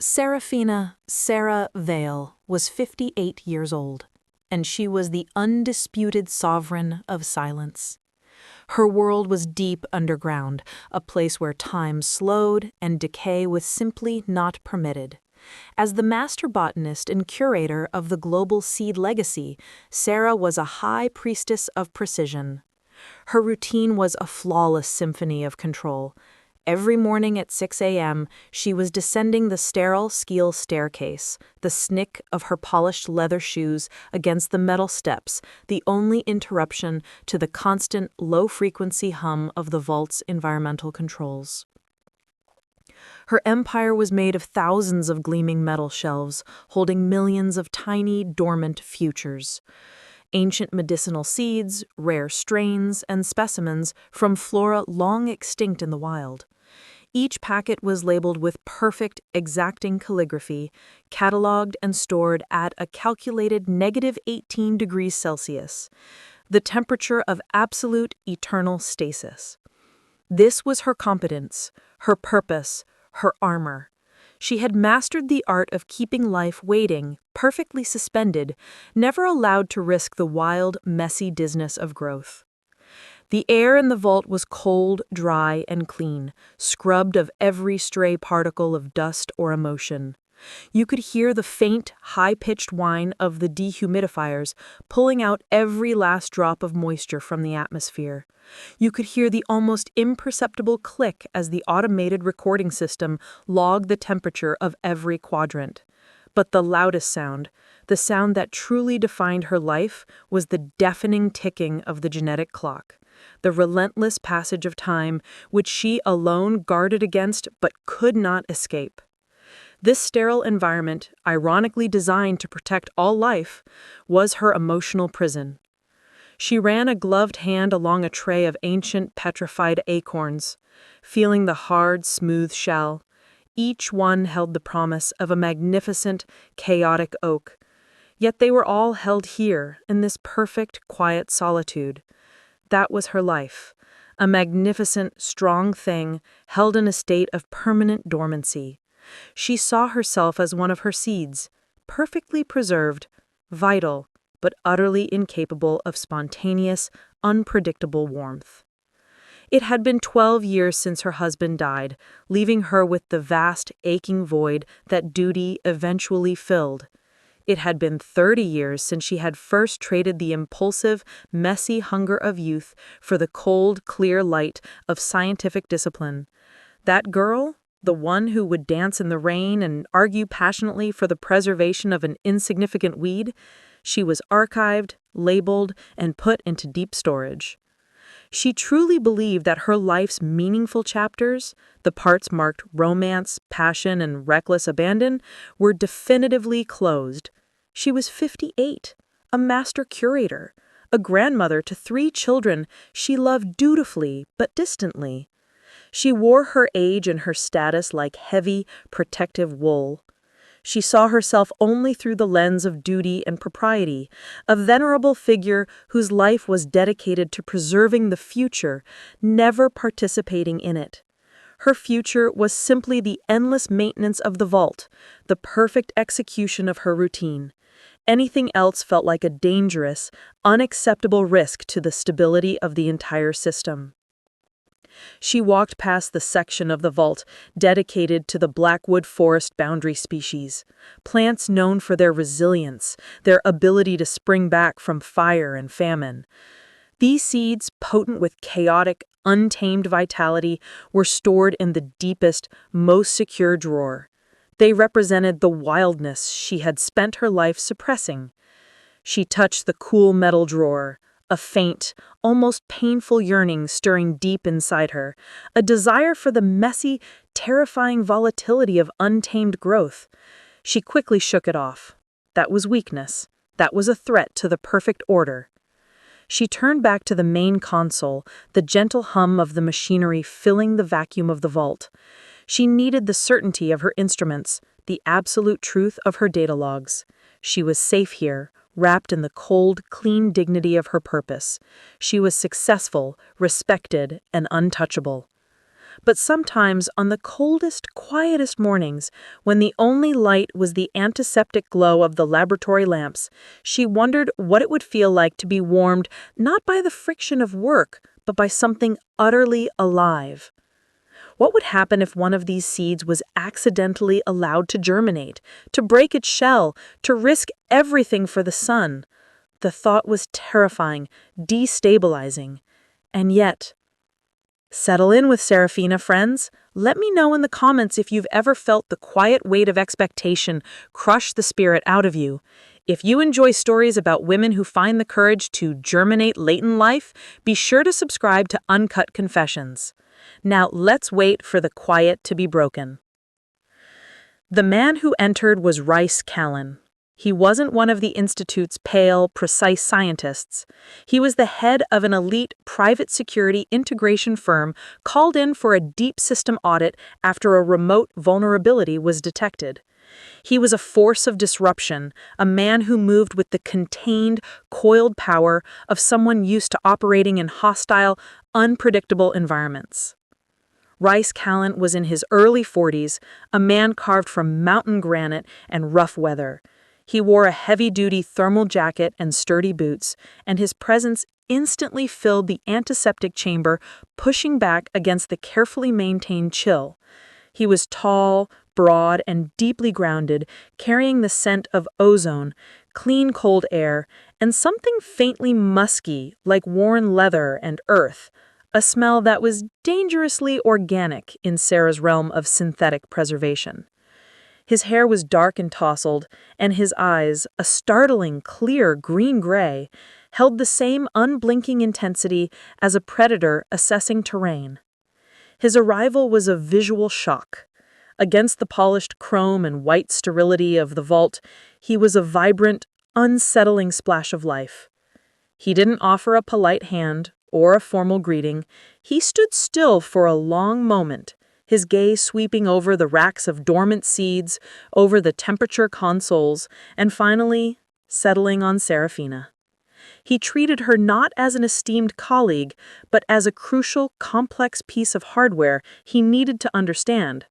Seraphina Sera Vale was 58 years old, and she was the undisputed sovereign of silence. Her world was deep underground, a place where time slowed and decay was simply not permitted. As the master botanist and curator of the global seed legacy, Sera was a high priestess of precision. Her routine was a flawless symphony of control. Every morning at 6 a.m., she was descending the sterile steel staircase, the snick of her polished leather shoes against the metal steps, the only interruption to the constant low-frequency hum of the vault's environmental controls. Her empire was made of thousands of gleaming metal shelves, holding millions of tiny, dormant futures. Ancient medicinal seeds, rare strains, and specimens from flora long extinct in the wild. Each packet was labeled with perfect, exacting calligraphy, cataloged and stored at a calculated -18 degrees Celsius, the temperature of absolute eternal stasis. This was her competence, her purpose, her armor. She had mastered the art of keeping life waiting, perfectly suspended, never allowed to risk the wild, messy dizziness of growth. The air in the vault was cold, dry, and clean, scrubbed of every stray particle of dust or emotion. You could hear the faint, high-pitched whine of the dehumidifiers pulling out every last drop of moisture from the atmosphere. You could hear the almost imperceptible click as the automated recording system logged the temperature of every quadrant. But the loudest sound, the sound that truly defined her life, was the deafening ticking of the genetic clock, the relentless passage of time which she alone guarded against but could not escape. This sterile environment, ironically designed to protect all life, was her emotional prison. She ran a gloved hand along a tray of ancient petrified acorns, feeling the hard, smooth shell. Each one held the promise of a magnificent, chaotic oak. Yet they were all held here, in this perfect, quiet solitude. That was her life, a magnificent, strong thing held in a state of permanent dormancy. She saw herself as one of her seeds, perfectly preserved, vital, but utterly incapable of spontaneous, unpredictable warmth. It had been 12 years since her husband died, leaving her with the vast, aching void that duty eventually filled. It had been 30 years since she had first traded the impulsive, messy hunger of youth for the cold, clear light of scientific discipline. That girl, the one who would dance in the rain and argue passionately for the preservation of an insignificant weed, she was archived, labeled, and put into deep storage. She truly believed that her life's meaningful chapters, the parts marked romance, passion, and reckless abandon, were definitively closed. She was 58, a master curator, a grandmother to 3 children she loved dutifully but distantly. She wore her age and her status like heavy, protective wool. She saw herself only through the lens of duty and propriety, a venerable figure whose life was dedicated to preserving the future, never participating in it. Her future was simply the endless maintenance of the vault, the perfect execution of her routine. Anything else felt like a dangerous, unacceptable risk to the stability of the entire system. She walked past the section of the vault dedicated to the blackwood forest boundary species, plants known for their resilience, their ability to spring back from fire and famine. These seeds, potent with chaotic, untamed vitality, were stored in the deepest, most secure drawer. They represented the wildness she had spent her life suppressing. She touched the cool metal drawer, a faint, almost painful yearning stirring deep inside her, a desire for the messy, terrifying volatility of untamed growth. She quickly shook it off. That was weakness. That was a threat to the perfect order. She turned back to the main console, the gentle hum of the machinery filling the vacuum of the vault. She needed the certainty of her instruments, the absolute truth of her data logs. She was safe here, wrapped in the cold, clean dignity of her purpose. She was successful, respected, and untouchable. but sometimes on the coldest, quietest mornings, when the only light was the antiseptic glow of the laboratory lamps, she wondered what it would feel like to be warmed not by the friction of work, but by something utterly alive. What would happen if one of these seeds was accidentally allowed to germinate, to break its shell, to risk everything for the sun? The thought was terrifying, destabilizing. And yet, settle in with Seraphina, friends. Let me know in the comments if you've ever felt the quiet weight of expectation crush the spirit out of you. If you enjoy stories about women who find the courage to germinate late in life, be sure to subscribe to Uncut Confessions. Now let's wait for the quiet to be broken. The man who entered was Rhys Kallen. He wasn't one of the Institute's pale, precise scientists. He was the head of an elite private security integration firm called in for a deep system audit after a remote vulnerability was detected. He was a force of disruption, a man who moved with the contained, coiled power of someone used to operating in hostile, unpredictable environments. Rhys Kallen was in his early 40s, a man carved from mountain granite and rough weather. He wore a heavy-duty thermal jacket and sturdy boots, and his presence instantly filled the antiseptic chamber, pushing back against the carefully maintained chill. He was tall, broad, and deeply grounded, carrying the scent of ozone, clean cold air, and something faintly musky like worn leather and earth, a smell that was dangerously organic in Sera's realm of synthetic preservation. His hair was dark and tousled, and his eyes, a startling, clear green-gray, held the same unblinking intensity as a predator assessing terrain. His arrival was a visual shock. Against the polished chrome and white sterility of the vault, he was a vibrant, unsettling splash of life. He didn't offer a polite hand or a formal greeting. He stood still for a long moment, his gaze sweeping over the racks of dormant seeds, over the temperature consoles, and finally settling on Seraphina. He treated her not as an esteemed colleague, but as a crucial, complex piece of hardware he needed to understand.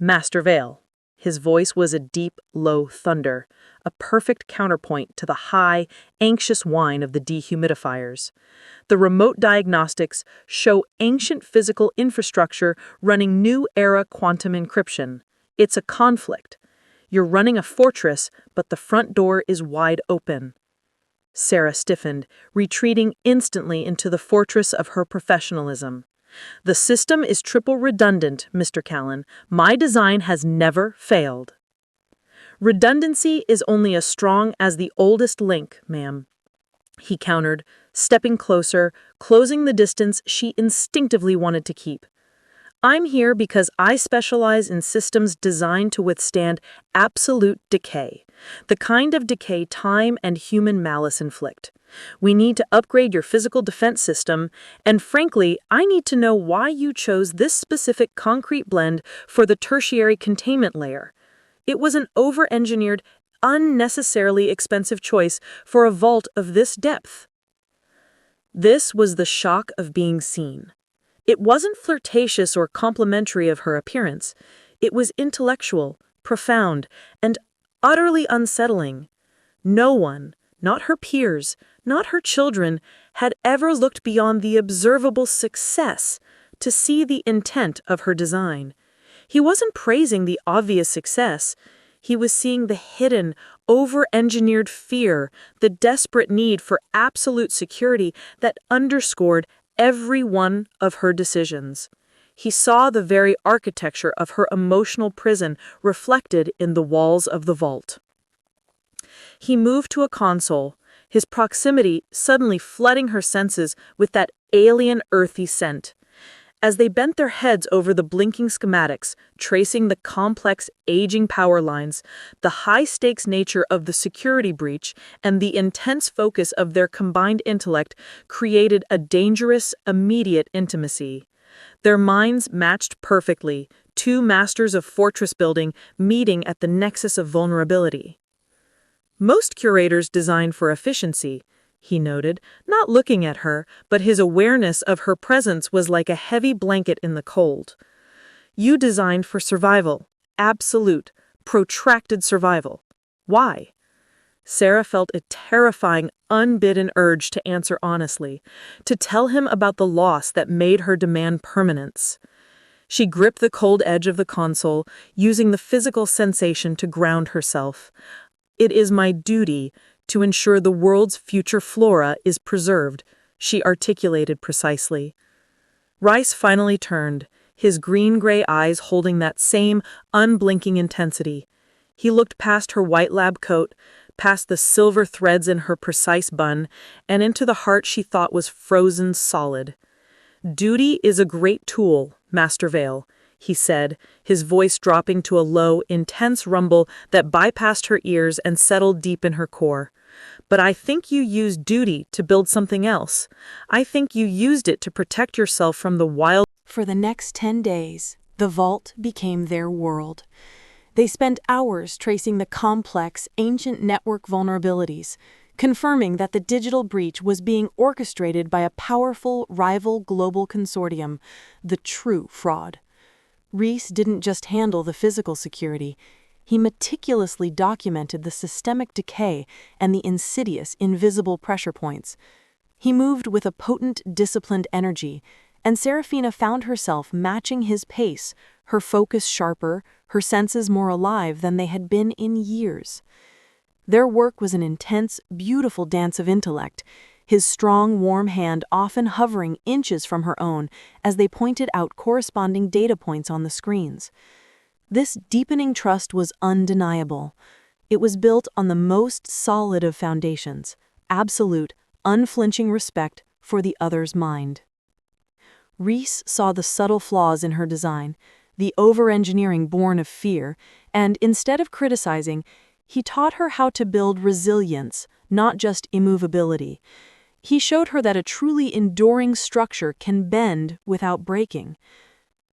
Master Vale. His voice was a deep, low thunder, a perfect counterpoint to the high, anxious whine of the dehumidifiers. The remote diagnostics show ancient physical infrastructure running new-era quantum encryption. It's a conflict. You're running a fortress, but the front door is wide open. Sera stiffened, retreating instantly into the fortress of her professionalism. The system is triple redundant, Mr. Kallen. My design has never failed. Redundancy is only as strong as the oldest link, ma'am, he countered, stepping closer, closing the distance she instinctively wanted to keep. I'm here because I specialize in systems designed to withstand absolute decay, the kind of decay time and human malice inflict. We need to upgrade your physical defense system, and frankly, I need to know why you chose this specific concrete blend for the tertiary containment layer. It was an over-engineered, unnecessarily expensive choice for a vault of this depth. This was the shock of being seen. It wasn't flirtatious or complimentary of her appearance. It was intellectual, profound, and utterly unsettling. No one, not her peers, not her children, had ever looked beyond the observable success to see the intent of her design. He wasn't praising the obvious success. He was seeing the hidden, over-engineered fear, the desperate need for absolute security that underscored every one of her decisions. He saw the very architecture of her emotional prison reflected in the walls of the vault. He moved to a console, his proximity suddenly flooding her senses with that alien earthy scent. As they bent their heads over the blinking schematics, tracing the complex, aging power lines, the high-stakes nature of the security breach and the intense focus of their combined intellect created a dangerous, immediate intimacy. Their minds matched perfectly, two masters of fortress building meeting at the nexus of vulnerability. Most curators design for efficiency. he noted, not looking at her, but his awareness of her presence was like a heavy blanket in the cold. You designed for survival, absolute, protracted survival. Why? Sera felt a terrifying, unbidden urge to answer honestly, to tell him about the loss that made her demand permanence. She gripped the cold edge of the console, using the physical sensation to ground herself. It is my duty to ensure the world's future flora is preserved, she articulated precisely. Rhys finally turned, his green-gray eyes holding that same unblinking intensity. He looked past her white lab coat, past the silver threads in her precise bun, and into the heart she thought was frozen solid. Duty is a great tool, Master Vale, he said, his voice dropping to a low, intense rumble that bypassed her ears and settled deep in her core. But I think you used duty to build something else. I think you used it to protect yourself from the wild. For the next 10 days, the vault became their world. They spent hours tracing the complex, ancient network vulnerabilities, confirming that the digital breach was being orchestrated by a powerful rival global consortium, the true fraud. Rhys didn't just handle the physical security. He meticulously documented the systemic decay and the insidious, invisible pressure points. He moved with a potent, disciplined energy, and Seraphina found herself matching his pace, her focus sharper, her senses more alive than they had been in years. Their work was an intense, beautiful dance of intellect, his strong, warm hand often hovering inches from her own as they pointed out corresponding data points on the screens. This deepening trust was undeniable. It was built on the most solid of foundations, absolute, unflinching respect for the other's mind. Rhys saw the subtle flaws in her design, the over-engineering born of fear, and instead of criticizing, he taught her how to build resilience, not just immovability. He showed her that a truly enduring structure can bend without breaking.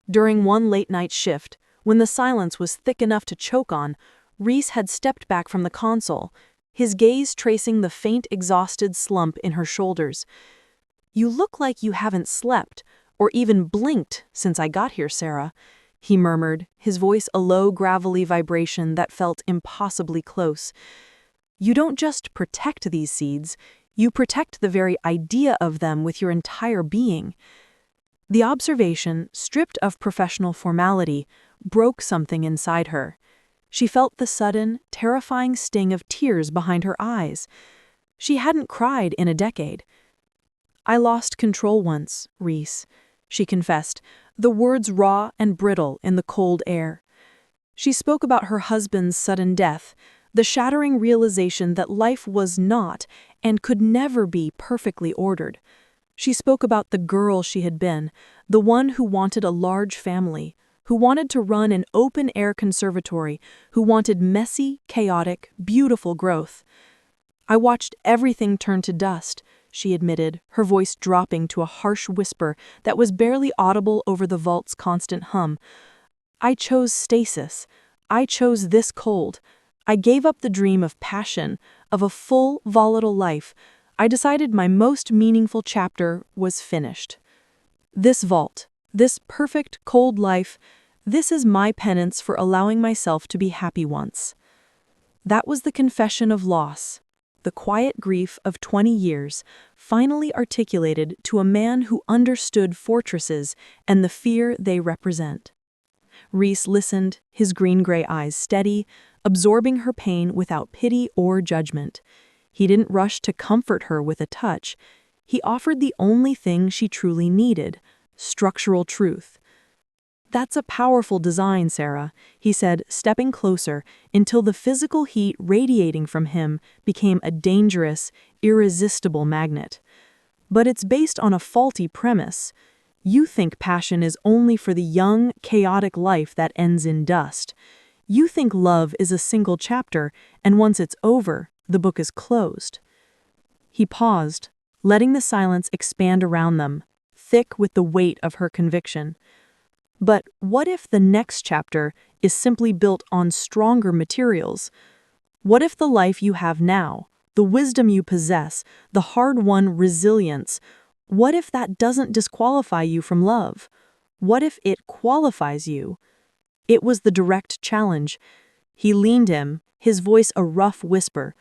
During one late-night shift, when the silence was thick enough to choke on, Rhys had stepped back from the console, his gaze tracing the faint, exhausted slump in her shoulders. "You look like you haven't slept, or even blinked, since I got here, Sera," he murmured, his voice a low, gravelly vibration that felt impossibly close. "You don't just protect these seeds, you protect the very idea of them with your entire being." The observation, stripped of professional formality, broke something inside her. She felt the sudden, terrifying sting of tears behind her eyes. She hadn't cried in a decade. "I lost control once, Rhys," she confessed, the words raw and brittle in the cold air. She spoke about her husband's sudden death, the shattering realization that life was not and could never be perfectly ordered. She spoke about the girl she had been, the one who wanted a large family, who wanted to run an open-air conservatory, who wanted messy, chaotic, beautiful growth. "I watched everything turn to dust," she admitted, her voice dropping to a harsh whisper that was barely audible over the vault's constant hum. "I chose stasis. I chose this cold. I gave up the dream of passion, of a full, volatile life. I decided my most meaningful chapter was finished. This vault, this perfect, cold life, this is my penance for allowing myself to be happy once." That was the confession of loss, the quiet grief of 20 years, finally articulated to a man who understood fortresses and the fear they represent. Rhys listened, his green-gray eyes steady, absorbing her pain without pity or judgment. He didn't rush to comfort her with a touch. He offered the only thing she truly needed, structural truth. "That's a powerful design, Sera," he said, stepping closer until the physical heat radiating from him became a dangerous, irresistible magnet. "But it's based on a faulty premise. You think passion is only for the young, chaotic life that ends in dust. You think love is a single chapter, and once it's over, the book is closed." He paused, letting the silence expand around them, thick with the weight of her conviction. "But what if the next chapter is simply built on stronger materials? What if the life you have now, the wisdom you possess, the hard-won resilience. What if that doesn't disqualify you from love? What if it qualifies you? It was the direct challenge. He leaned him, his voice a rough whisper.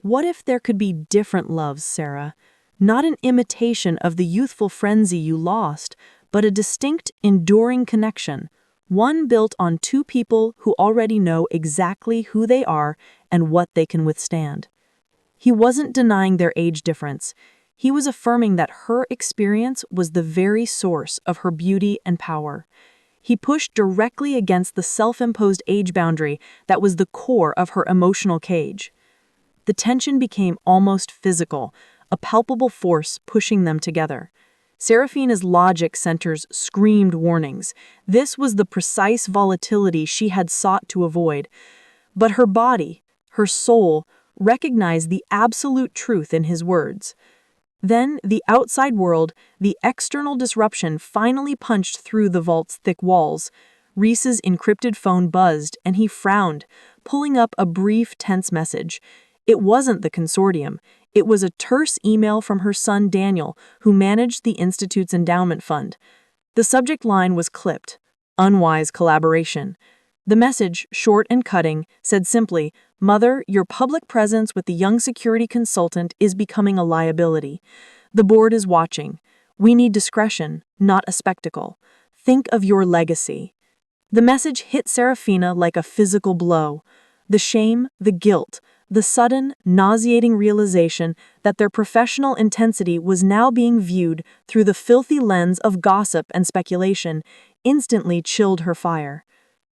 What if there could be different loves, Sera? Not an imitation of the youthful frenzy you lost, but a distinct, enduring connection. One built on two people who already know exactly who they are and what they can withstand. He wasn't denying their age difference. He was affirming that her experience was the very source of her beauty and power. He pushed directly against the self-imposed age boundary that was the core of her emotional cage. The tension became almost physical, a palpable force pushing them together. Seraphina's logic centers screamed warnings. This was the precise volatility she had sought to avoid. But her body, her soul, recognized the absolute truth in his words. Then the outside world, the external disruption finally punched through the vault's thick walls. Rhys's encrypted phone buzzed, and he frowned, pulling up a brief, tense message. It wasn't the consortium. It was a terse email from her son Daniel, who managed the Institute's endowment fund. The subject line was clipped, "Unwise collaboration." The message, short and cutting, said simply, "Mother, your public presence with the young security consultant is becoming a liability. The board is watching. We need discretion, not a spectacle. Think of your legacy." The message hit Seraphina like a physical blow. The shame, the guilt, the sudden, nauseating realization that their professional intensity was now being viewed through the filthy lens of gossip and speculation instantly chilled her fire.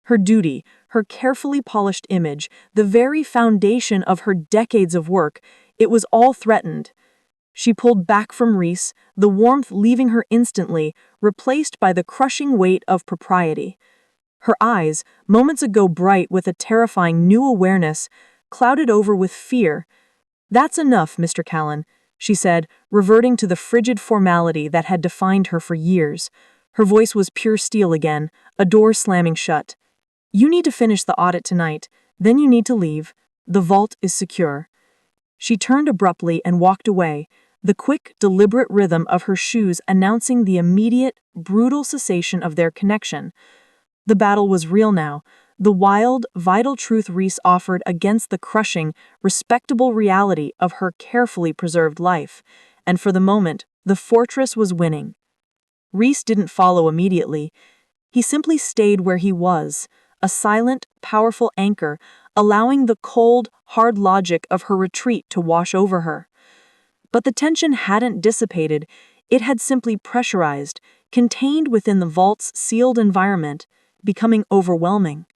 Her duty, her carefully polished image, the very foundation of her decades of work, it was all threatened. She pulled back from Rhys, the warmth leaving her instantly, replaced by the crushing weight of propriety. Her eyes, moments ago bright with a terrifying new awareness, clouded over with fear. "That's enough, Mr. Kallen," she said, reverting to the frigid formality that had defined her for years. Her voice was pure steel again, a door slamming shut. "You need to finish the audit tonight, then you need to leave. The vault is secure." She turned abruptly and walked away, the quick, deliberate rhythm of her shoes announcing the immediate, brutal cessation of their connection. The battle was real now, the wild, vital truth Rhys offered against the crushing, respectable reality of her carefully preserved life, and for the moment, the fortress was winning. Rhys didn't follow immediately. He simply stayed where he was, a silent, powerful anchor, allowing the cold, hard logic of her retreat to wash over her. But the tension hadn't dissipated, it had simply pressurized, contained within the vault's sealed environment, becoming overwhelming.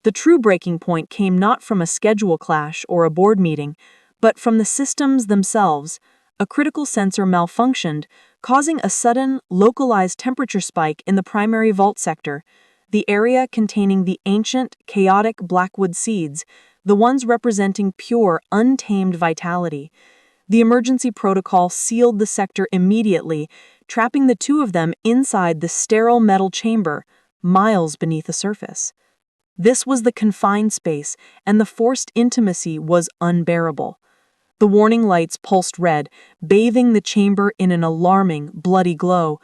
The true breaking point came not from a schedule clash or a board meeting, but from the systems themselves. A critical sensor malfunctioned, causing a sudden, localized temperature spike in the primary vault sector, the area containing the ancient, chaotic Blackwood seeds, the ones representing pure, untamed vitality. The emergency protocol sealed the sector immediately, trapping the two of them inside the sterile metal chamber, miles beneath the surface. This was the confined space, and the forced intimacy was unbearable. The warning lights pulsed red, bathing the chamber in an alarming, bloody glow.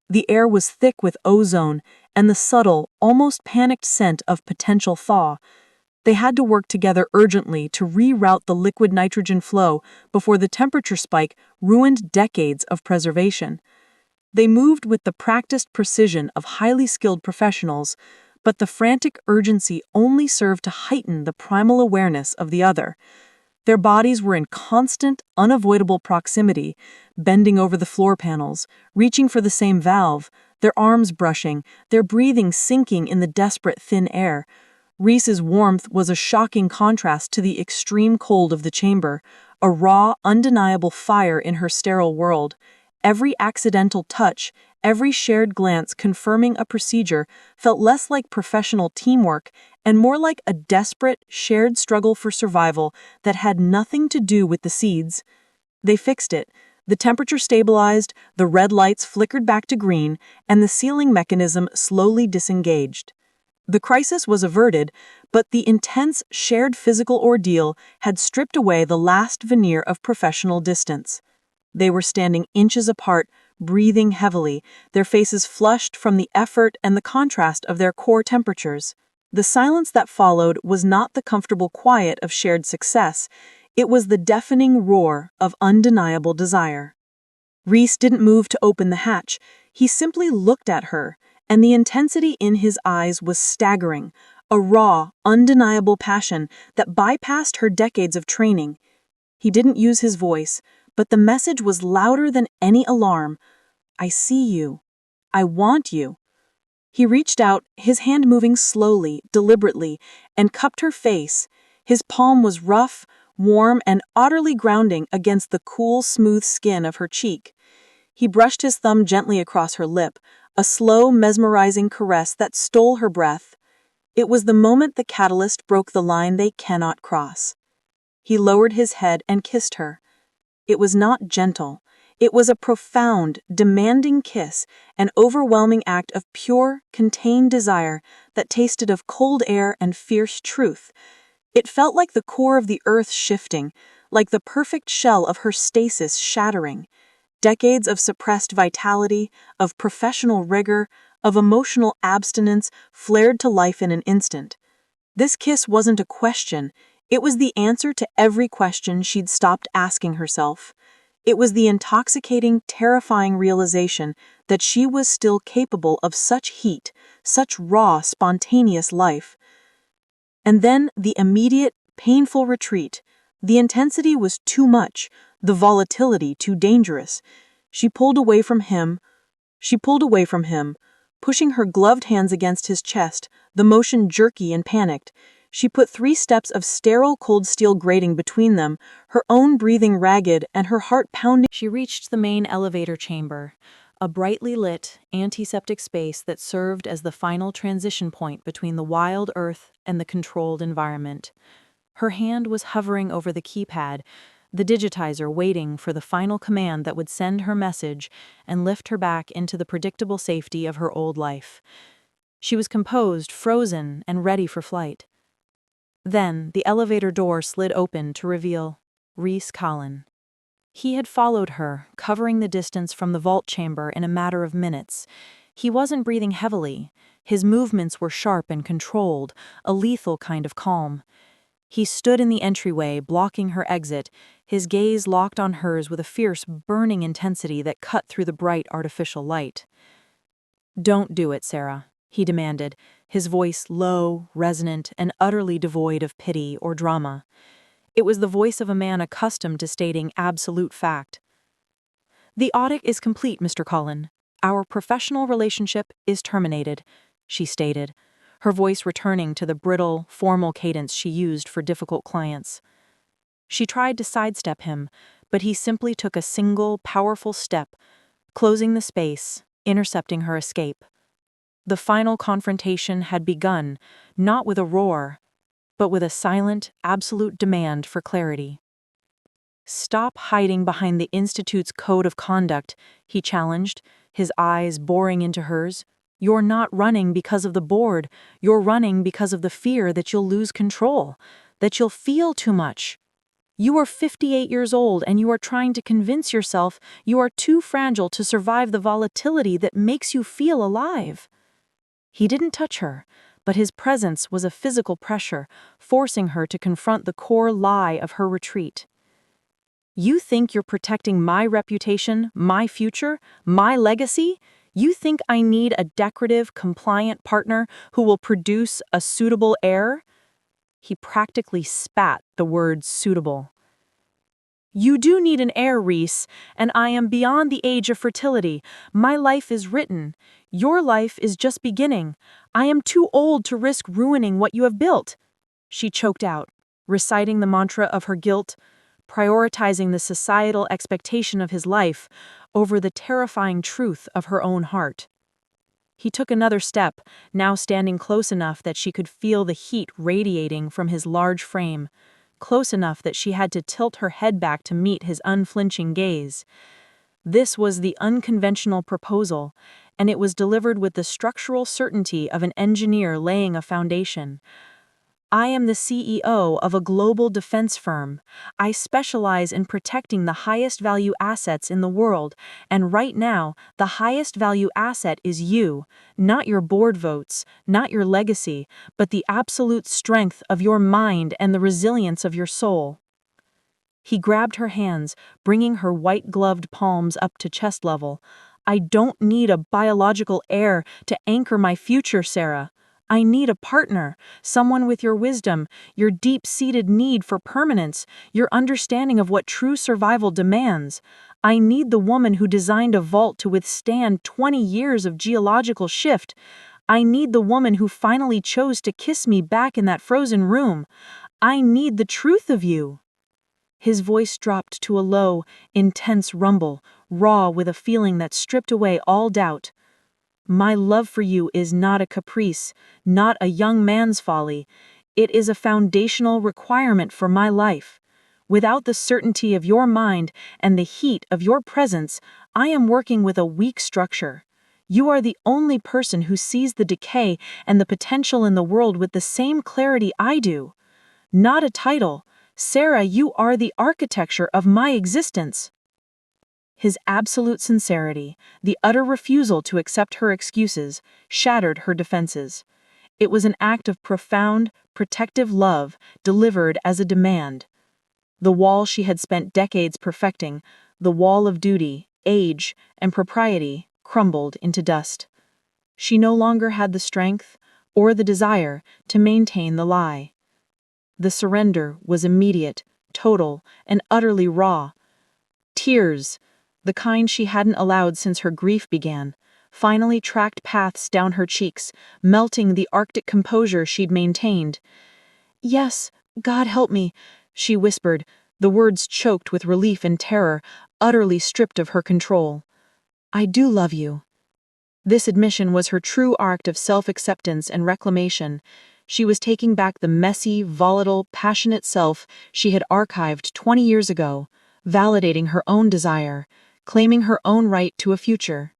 The air was thick with ozone, and the subtle, almost panicked scent of potential thaw. They had to work together urgently to reroute the liquid nitrogen flow before the temperature spike ruined decades of preservation. They moved with the practiced precision of highly skilled professionals, but the frantic urgency only served to heighten the primal awareness of the other. Their bodies were in constant, unavoidable proximity, bending over the floor panels, reaching for the same valve, their arms brushing, their breathing sinking in the desperate thin air. Rhys's warmth was a shocking contrast to the extreme cold of the chamber, a raw, undeniable fire in her sterile world. Every accidental touch, every shared glance confirming a procedure felt less like professional teamwork and more like a desperate, shared struggle for survival that had nothing to do with the seeds. They fixed it. The temperature stabilized, the red lights flickered back to green, and the sealing mechanism slowly disengaged. The crisis was averted, but the intense shared physical ordeal had stripped away the last veneer of professional distance. They were standing inches apart, breathing heavily, their faces flushed from the effort and the contrast of their core temperatures. The silence that followed was not the comfortable quiet of shared success, it was the deafening roar of undeniable desire. Rhys didn't move to open the hatch, he simply looked at her, and the intensity in his eyes was staggering, a raw, undeniable passion that bypassed her decades of training. He didn't use his voice, but the message was louder than any alarm. I see you. I want you. He reached out, his hand moving slowly, deliberately, and cupped her face. His palm was rough, warm, and utterly grounding against the cool, smooth skin of her cheek. He brushed his thumb gently across her lip, a slow, mesmerizing caress that stole her breath. It was the moment the catalyst broke the line they cannot cross. He lowered his head and kissed her. It was not gentle. It was a profound, demanding kiss, an overwhelming act of pure, contained desire that tasted of cold air and fierce truth. It felt like the core of the earth shifting, like the perfect shell of her stasis shattering. Decades of suppressed vitality, of professional rigor, of emotional abstinence flared to life in an instant. This kiss wasn't a question, it was the answer to every question she'd stopped asking herself. It was the intoxicating, terrifying realization that she was still capable of such heat, such raw, spontaneous life. And then the immediate, painful retreat. The intensity was too much, the volatility too dangerous. She pulled away from him, pushing her gloved hands against his chest, the motion jerky and panicked. She put 3 steps of sterile cold steel grating between them, her own breathing ragged and her heart pounding. She reached the main elevator chamber, a brightly lit, antiseptic space that served as the final transition point between the wild earth and the controlled environment. Her hand was hovering over the keypad, the digitizer waiting for the final command that would send her message and lift her back into the predictable safety of her old life. She was composed, frozen, and ready for flight. Then the elevator door slid open to reveal Rhys Kallen. He had followed her, covering the distance from the vault chamber in a matter of minutes. He wasn't breathing heavily. His movements were sharp and controlled, a lethal kind of calm. He stood in the entryway, blocking her exit, his gaze locked on hers with a fierce, burning intensity that cut through the bright artificial light. "Don't do it, Sera," he demanded, his voice low, resonant, and utterly devoid of pity or drama. It was the voice of a man accustomed to stating absolute fact. "The audit is complete, Mr. Kallen. Our professional relationship is terminated," she stated, her voice returning to the brittle, formal cadence she used for difficult clients. She tried to sidestep him, but he simply took a single, powerful step, closing the space, intercepting her escape. The final confrontation had begun, not with a roar, but with a silent, absolute demand for clarity. "Stop hiding behind the Institute's code of conduct," he challenged, his eyes boring into hers. "You're not running because of the board, you're running because of the fear that you'll lose control, that you'll feel too much. You are 58 years old and you are trying to convince yourself you are too fragile to survive the volatility that makes you feel alive." He didn't touch her, but his presence was a physical pressure, forcing her to confront the core lie of her retreat. "You think you're protecting my reputation, my future, my legacy? You think I need a decorative, compliant partner who will produce a suitable heir?" He practically spat the word suitable. "You do need an heir, Rhys, and I am beyond the age of fertility. My life is written. Your life is just beginning. I am too old to risk ruining what you have built." She choked out, reciting the mantra of her guilt, prioritizing the societal expectation of his life over the terrifying truth of her own heart. He took another step, now standing close enough that she could feel the heat radiating from his large frame, close enough that she had to tilt her head back to meet his unflinching gaze. This was the unconventional proposal, and it was delivered with the structural certainty of an engineer laying a foundation. I am the CEO of a global defense firm. I specialize in protecting the highest value assets in the world, and right now, the highest value asset is you, not your board votes, not your legacy, but the absolute strength of your mind and the resilience of your soul. He grabbed her hands, bringing her white-gloved palms up to chest level. I don't need a biological heir to anchor my future, Sera. I need a partner, someone with your wisdom, your deep-seated need for permanence, your understanding of what true survival demands. I need the woman who designed a vault to withstand 20 years of geological shift. I need the woman who finally chose to kiss me back in that frozen room. I need the truth of you. His voice dropped to a low, intense rumble, raw with a feeling that stripped away all doubt. My love for you is not a caprice, not a young man's folly. It is a foundational requirement for my life. Without the certainty of your mind and the heat of your presence, I am working with a weak structure. You are the only person who sees the decay and the potential in the world with the same clarity I do. Not a title. Sera, you are the architecture of my existence. His absolute sincerity, the utter refusal to accept her excuses, shattered her defenses. It was an act of profound, protective love delivered as a demand. The wall she had spent decades perfecting, the wall of duty, age, and propriety, crumbled into dust. She no longer had the strength or the desire to maintain the lie. The surrender was immediate, total, and utterly raw. Tears, the kind she hadn't allowed since her grief began, finally tracked paths down her cheeks, melting the Arctic composure she'd maintained. "Yes, God help me," she whispered, the words choked with relief and terror, utterly stripped of her control. "I do love you." This admission was her true act of self-acceptance and reclamation. She was taking back the messy, volatile, passionate self she had archived 20 years ago, validating her own desire, claiming her own right to a future.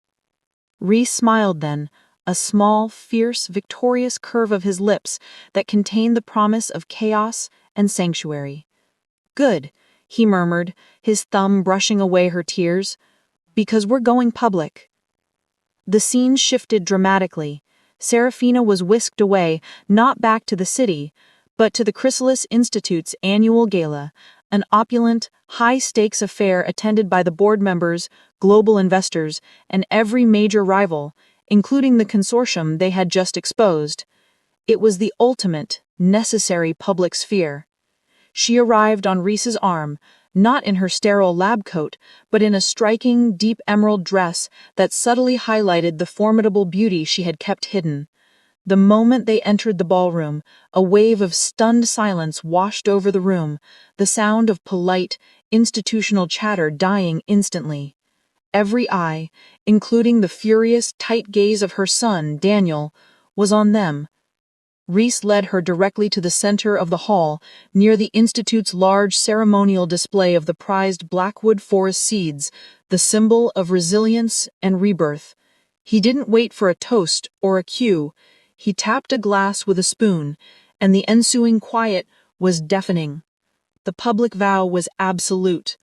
Rhys smiled then, a small, fierce, victorious curve of his lips that contained the promise of chaos and sanctuary. "Good," he murmured, his thumb brushing away her tears, "because we're going public." The scene shifted dramatically. Seraphina was whisked away, not back to the city, but to the Chrysalis Institute's annual gala, an opulent, high-stakes affair attended by the board members, global investors, and every major rival, including the consortium they had just exposed. It was the ultimate, necessary public sphere. She arrived on Rhys's arm, not in her sterile lab coat, but in a striking, deep emerald dress that subtly highlighted the formidable beauty she had kept hidden. The moment they entered the ballroom, a wave of stunned silence washed over the room, the sound of polite, institutional chatter dying instantly. Every eye, including the furious, tight gaze of her son, Daniel, was on them. Rhys led her directly to the center of the hall, near the Institute's large ceremonial display of the prized Blackwood forest seeds, the symbol of resilience and rebirth. He didn't wait for a toast or a cue. He tapped a glass with a spoon, and the ensuing quiet was deafening. The public vow was absolute.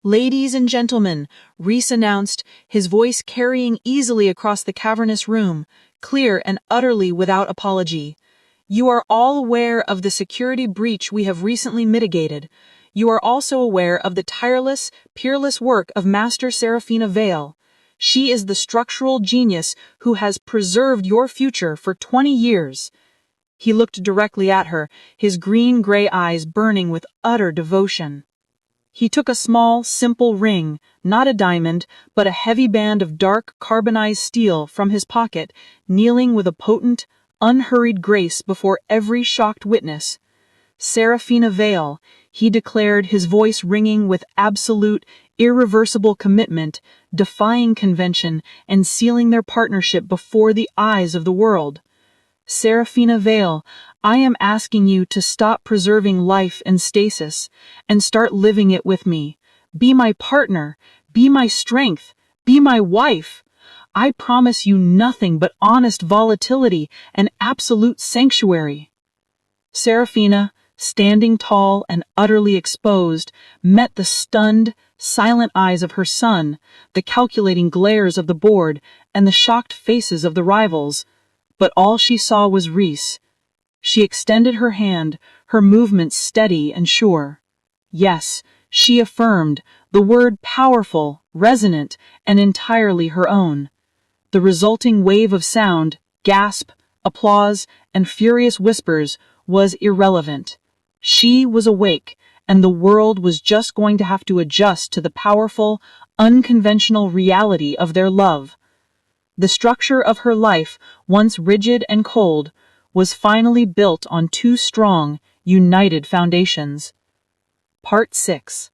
"Ladies and gentlemen," Rhys announced, his voice carrying easily across the cavernous room, clear and utterly without apology. "You are all aware of the security breach we have recently mitigated. You are also aware of the tireless, peerless work of Master Seraphina Vale. She is the structural genius who has preserved your future for 20 years. He looked directly at her, his green-gray eyes burning with utter devotion. He took a small, simple ring, not a diamond, but a heavy band of dark, carbonized steel from his pocket, kneeling with a potent, unhurried grace before every shocked witness. "Seraphina Vale," he declared, his voice ringing with absolute, irreversible commitment, defying convention and sealing their partnership before the eyes of the world. "Seraphina Vale, I am asking you to stop preserving life in stasis and start living it with me. Be my partner, be my strength, be my wife. I promise you nothing but honest volatility and absolute sanctuary." Seraphina, standing tall and utterly exposed, met the stunned, silent eyes of her son, the calculating glares of the board, and the shocked faces of the rivals. But all she saw was Rhys. She extended her hand, her movements steady and sure. Yes, she affirmed, the word powerful, resonant, and entirely her own. The resulting wave of sound, gasp, applause, and furious whispers was irrelevant. She was awake, and the world was just going to have to adjust to the powerful, unconventional reality of their love. The structure of her life, once rigid and cold, was finally built on two strong, united foundations. Part 6.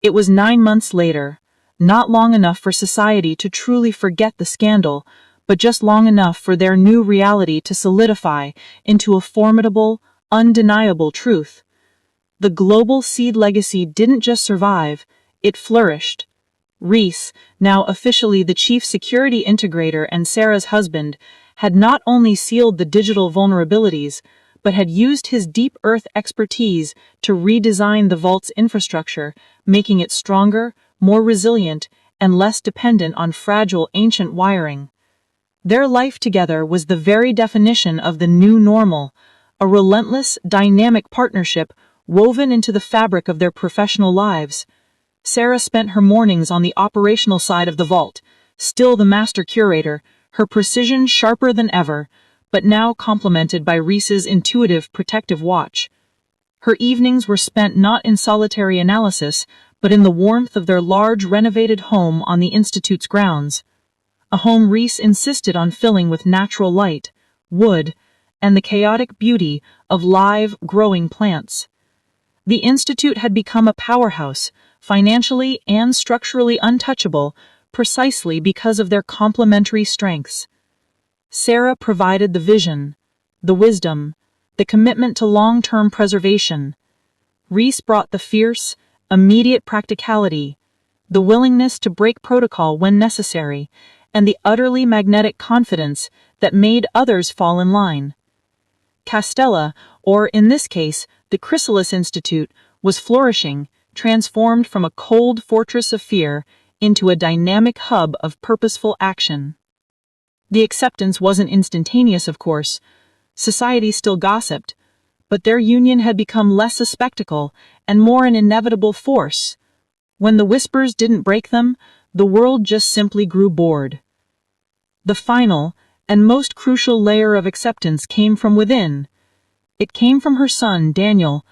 It was 9 months later, not long enough for society to truly forget the scandal, but just long enough for their new reality to solidify into a formidable, undeniable truth. The global seed legacy didn't just survive, it flourished. Rhys, now officially the Chief Security Integrator and Sera's husband, had not only sealed the digital vulnerabilities, but had used his deep Earth expertise to redesign the Vault's infrastructure, making it stronger, more resilient, and less dependent on fragile ancient wiring. Their life together was the very definition of the new normal, a relentless, dynamic partnership woven into the fabric of their professional lives. Sera spent her mornings on the operational side of the Vault, still the Master Curator, her precision sharper than ever, but now complemented by Rhys's intuitive protective watch. Her evenings were spent not in solitary analysis, but in the warmth of their large renovated home on the Institute's grounds. A home Rhys insisted on filling with natural light, wood, and the chaotic beauty of live, growing plants. The Institute had become a powerhouse, financially and structurally untouchable, precisely because of their complementary strengths. Sera provided the vision, the wisdom, the commitment to long-term preservation. Rhys brought the fierce, immediate practicality, the willingness to break protocol when necessary, and the utterly magnetic confidence that made others fall in line. Castella, or in this case, the Chrysalis Institute, was flourishing, transformed from a cold fortress of fear into a dynamic hub of purposeful action. The acceptance wasn't instantaneous, of course. Society still gossiped, but their union had become less a spectacle and more an inevitable force. When the whispers didn't break them, the world just simply grew bored. The final and most crucial layer of acceptance came from within. It came from her son, Daniel,